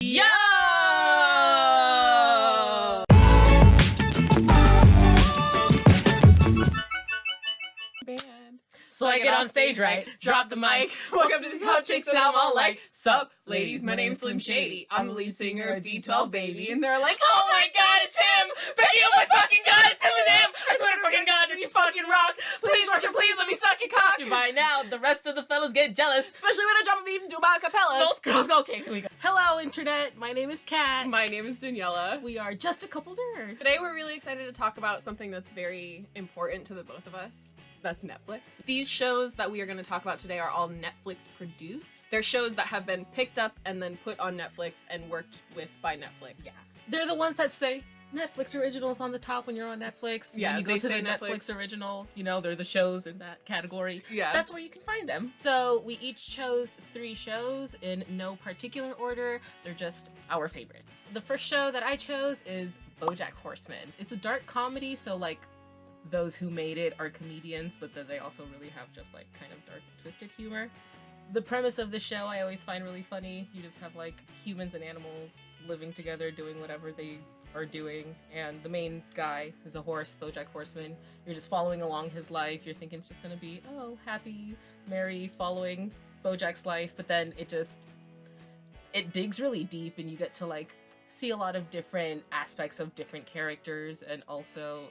Yo! Band. So I get on stage right, drop the mic, walk up to these hot chicks and I'm all like, sup, ladies, my name's Slim Shady. I'm the lead singer of D12 Baby. And they're like, oh my god, it's him! Becky, oh my fucking god, it's Eminem! I swear to fucking god, did you fucking rock? Please, watch it, please, let me suck your cock! By now, the rest of the fellas get jealous. Especially when I drop a beat and do my acapellas. Those girls go, okay, here we go. Hello, internet. My name is Kat. My name is Daniela. We are just a couple nerds. Today we're really excited to talk about something that's very important to the both of us. That's Netflix. These shows that we are going to talk about today are all Netflix produced. They're shows that have been picked up and then put on Netflix and worked with by Netflix. Yeah. They're the ones that say Netflix originals on the top when you're on Netflix. Yeah, when you go to the say Netflix originals, you know, they're the shows in that category. Yeah. That's where you can find them. So we each chose 3 shows in no particular order. They're just our favorites. The first show that I chose is Bojack Horseman. It's a dark comedy, so like those who made it are comedians, but then they also really have just like kind of dark, twisted humor. The premise of the show I always find really funny. You just have like humans and animals living together doing whatever they are doing, and the main guy is a horse, Bojack Horseman. You're just following along his life. You're thinking it's just gonna be, oh, happy, merry, following Bojack's life, but then it digs really deep and you get to like see a lot of different aspects of different characters, and also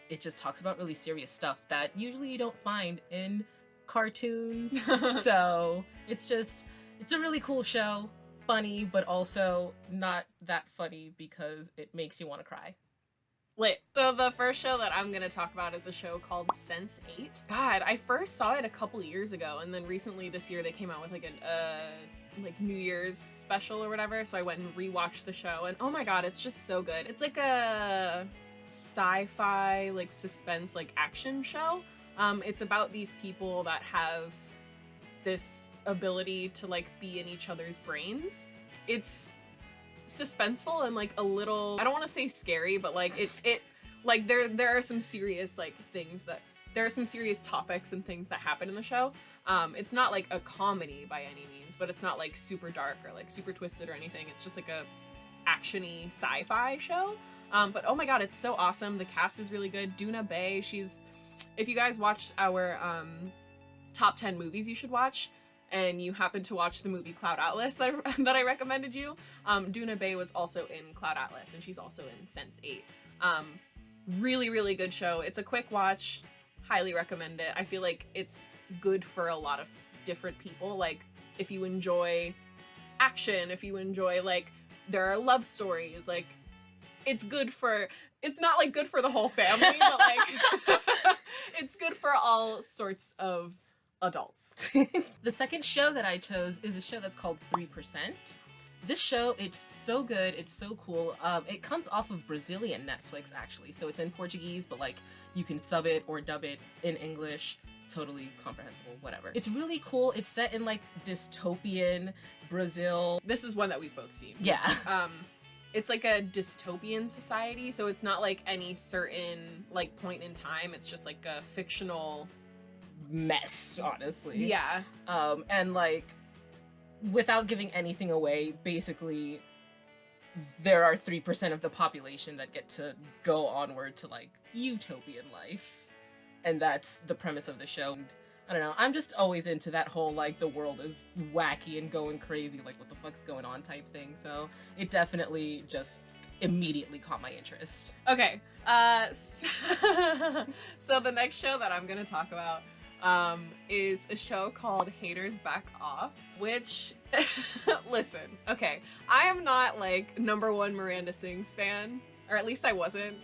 it just talks about really serious stuff that usually you don't find in cartoons. So it's a really cool show. Funny, but also not that funny because it makes you want to cry. Lit. So the first show that I'm going to talk about is a show called Sense8. God, I first saw it a couple years ago, and then recently this year they came out with like a New Year's special or whatever, so I went and rewatched the show, and oh my god, it's just so good. It's like a sci-fi, like suspense, like action show. It's about these people that have this ability to like be in each other's brains. It's suspenseful and like a little, I don't want to say scary, but like it like there are some serious like things that there are some serious topics and things that happen in the show. It's not like a comedy by any means, but it's not like super dark or like super twisted or anything. It's just like a actiony sci-fi show. But oh my god, it's so awesome. The cast is really good. Duna Bay, if you guys watched our top 10 movies you should watch, and you happen to watch the movie Cloud Atlas that I recommended you, Duna Bay was also in Cloud Atlas, and she's also in Sense8. Really, really good show. It's a quick watch. Highly recommend it. I feel like it's good for a lot of different people. Like, if you enjoy action, if you enjoy, like, there are love stories, like, it's not like good for the whole family, but like it's good for all sorts of adults. The second show that I chose is a show that's called 3%. This show, it's so good, it's so cool. It comes off of Brazilian Netflix actually, so it's in Portuguese, but like you can sub it or dub it in English. Totally comprehensible, whatever. It's really cool. It's set in like dystopian Brazil. This is one that we've both seen. Yeah. It's like a dystopian society, so it's not like any certain like point in time. It's just like a fictional mess, honestly. Yeah. And like, without giving anything away, basically there are 3% of the population that get to go onward to like utopian life, and that's the premise of the show. I don't know, I'm just always into that whole, like, the world is wacky and going crazy, like, what the fuck's going on type thing, so it definitely just immediately caught my interest. Okay, so the next show that I'm gonna talk about is a show called Haters Back Off, which, listen, okay, I am not, like, #1 Miranda Sings fan, or at least I wasn't.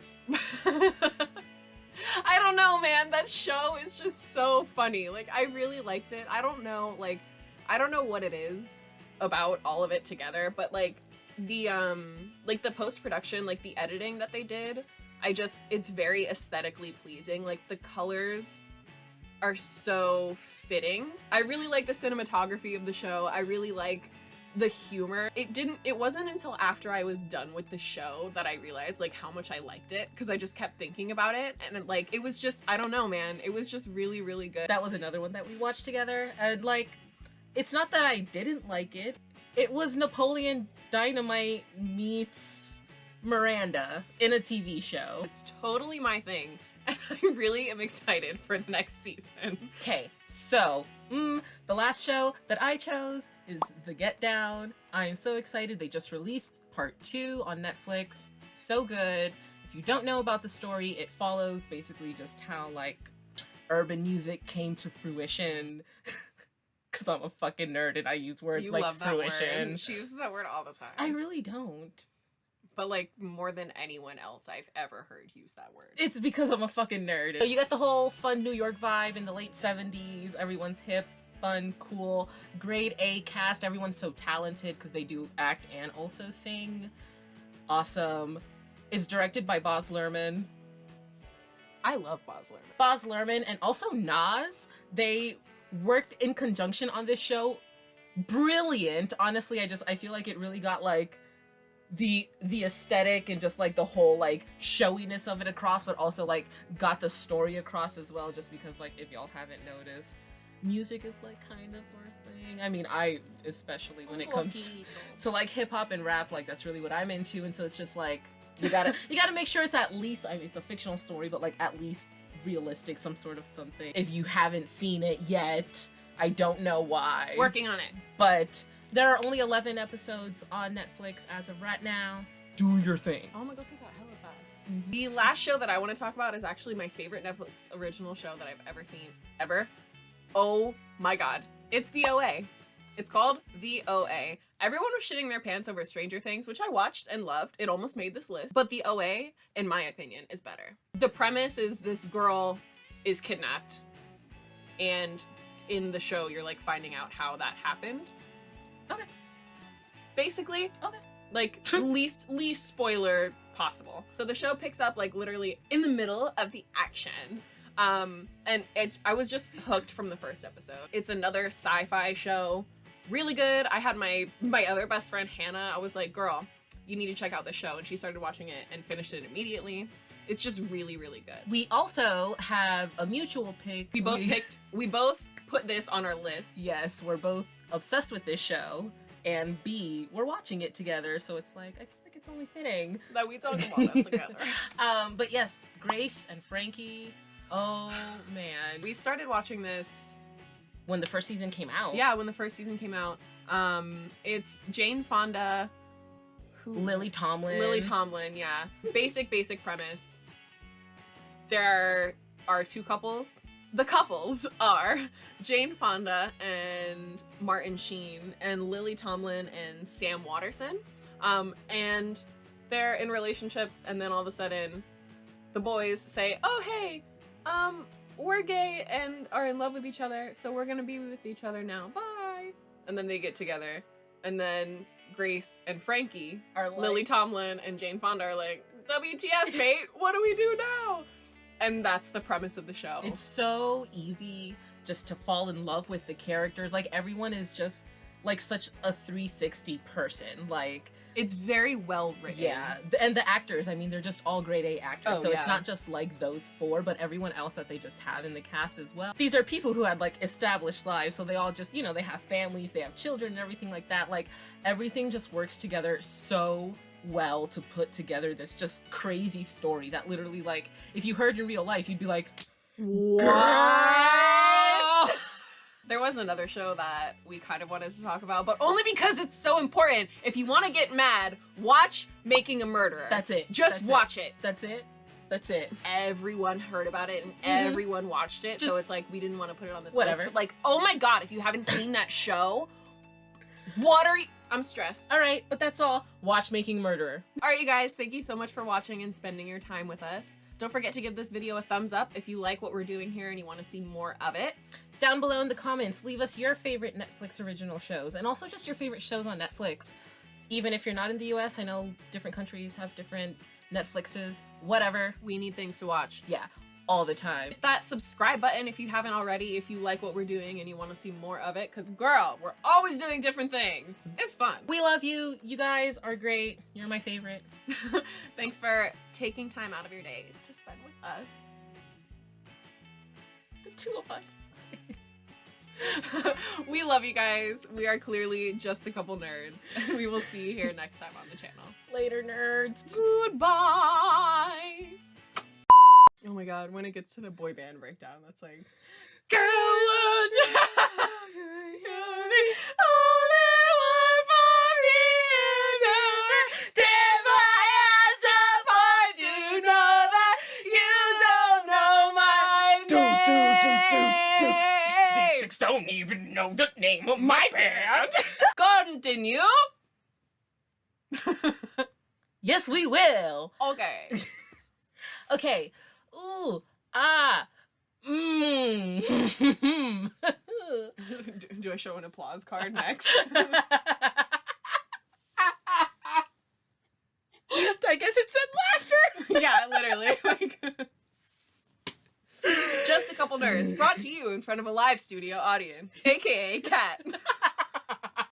I don't know, man. That show is just so funny. Like, I really liked it. I don't know what it is about all of it together, but like the post-production, like the editing that they did, it's very aesthetically pleasing. Like, the colors are so fitting. I really like the cinematography of the show. I really like the humor. It wasn't until after I was done with the show that I realized like how much I liked it, because I just kept thinking about it, and like it was just, I don't know, man, it was just really, really good. That was another one that we watched together, and like, it's not that I didn't like it, It was Napoleon Dynamite meets Miranda in a TV show. It's totally my thing. And I really am excited for the next season. Okay, so, the last show that I chose is The Get Down. I am so excited. They just released part 2 on Netflix. So good. If you don't know about the story, it follows basically just how, like, urban music came to fruition. Because I'm a fucking nerd and I use words You like love that fruition. word. She uses that word all the time. I really don't. But like more than anyone else I've ever heard use that word. It's because I'm a fucking nerd. So you got the whole fun New York vibe in the late 70s. Everyone's hip, fun, cool, grade A cast. Everyone's so talented because they do act and also sing. Awesome. It's directed by Baz Luhrmann. I love Baz Luhrmann. Baz Luhrmann and also Nas. They worked in conjunction on this show. Brilliant. Honestly, I feel like it really got like the aesthetic and just like the whole like showiness of it across, but also like got the story across as well, just because like if y'all haven't noticed, music is like kind of our thing. I mean, I especially when it comes to like hip hop and rap, like that's really what I'm into, and so it's just like you gotta make sure it's at least, I mean, it's a fictional story, but like at least realistic, some sort of something. If you haven't seen it yet, I don't know why. Working on it. But there are only 11 episodes on Netflix as of right now. Do your thing. Oh my god, they got hella fast. Mm-hmm. The last show that I want to talk about is actually my favorite Netflix original show that I've ever seen. Ever. Oh my god. It's The OA. It's called The OA. Everyone was shitting their pants over Stranger Things, which I watched and loved. It almost made this list. But The OA, in my opinion, is better. The premise is this girl is kidnapped. And in the show, you're like finding out how that happened. Okay. Basically. Okay. Like, least spoiler possible. So the show picks up like literally in the middle of the action. And I was just hooked from the first episode. It's another sci-fi show. Really good. I had my other best friend, Hannah. I was like, girl, you need to check out this show. And she started watching it and finished it immediately. It's just really, really good. We also have a mutual pick. We both put this on our list. Yes, we're both obsessed with this show. And B, we're watching it together. So it's like, I feel like it's only fitting that we talk about that together. But yes, Grace and Frankie. Oh man. We started watching this when the first season came out. Yeah, when the first season came out. It's Jane Fonda, Lily Tomlin. Lily Tomlin, yeah. Basic premise. There are two couples. The couples are Jane Fonda and Martin Sheen, and Lily Tomlin and Sam Waterston. And they're in relationships, and then all of a sudden the boys say, oh hey, we're gay and are in love with each other, so we're gonna be with each other now, bye. And then they get together, and then Grace and Frankie are like, Lily Tomlin and Jane Fonda are like, WTF, mate, what do we do now? And that's the premise of the show. It's so easy just to fall in love with the characters. Like, everyone is just like such a 360 person. Like, it's very well written. Yeah, and the actors, I mean, they're just all grade A actors. Oh, so yeah. It's not just like those four, but everyone else that they just have in the cast as well. These are people who had like established lives, so they all just, you know, they have families, they have children and everything like that. Like, everything just works together so well to put together this just crazy story that literally, like, if you heard in real life, you'd be like, what? There was another show that we kind of wanted to talk about, but only because it's so important. If you want to get mad, watch Making a Murderer. That's it. Just watch it. That's it. That's it. Everyone heard about it and everyone watched it, so it's like we didn't want to put it on this list. But like, oh my god, if you haven't seen that show, what are you... I'm stressed. All right, but that's all. Watch Making a Murderer. All right, you guys, thank you so much for watching and spending your time with us. Don't forget to give this video a thumbs up if you like what we're doing here and you want to see more of it. Down below in the comments, leave us your favorite Netflix original shows, and also just your favorite shows on Netflix. Even if you're not in the US, I know different countries have different Netflixes, whatever. We need things to watch. Yeah, all the time. Hit that subscribe button if you haven't already, if you like what we're doing and you want to see more of it, because girl, we're always doing different things. It's fun. We love you. You guys are great. You're my favorite. Thanks for taking time out of your day to spend with us. The two of us. We love you guys. We are clearly just a couple nerds. We will see you here next time on the channel. Later, nerds. Goodbye. Oh my god, when it gets to the boy band breakdown, that's like, girl, would you only one for me and never dip my ass up hard to know that you don't know my name. Six don't even know the name of my band. Continue. Yes, we will. Okay. Okay. Ooh. Ah. Mmm. Do I show an applause card next? I guess it said laughter. Yeah, literally. Like, just a couple nerds brought to you in front of a live studio audience, aka Cat.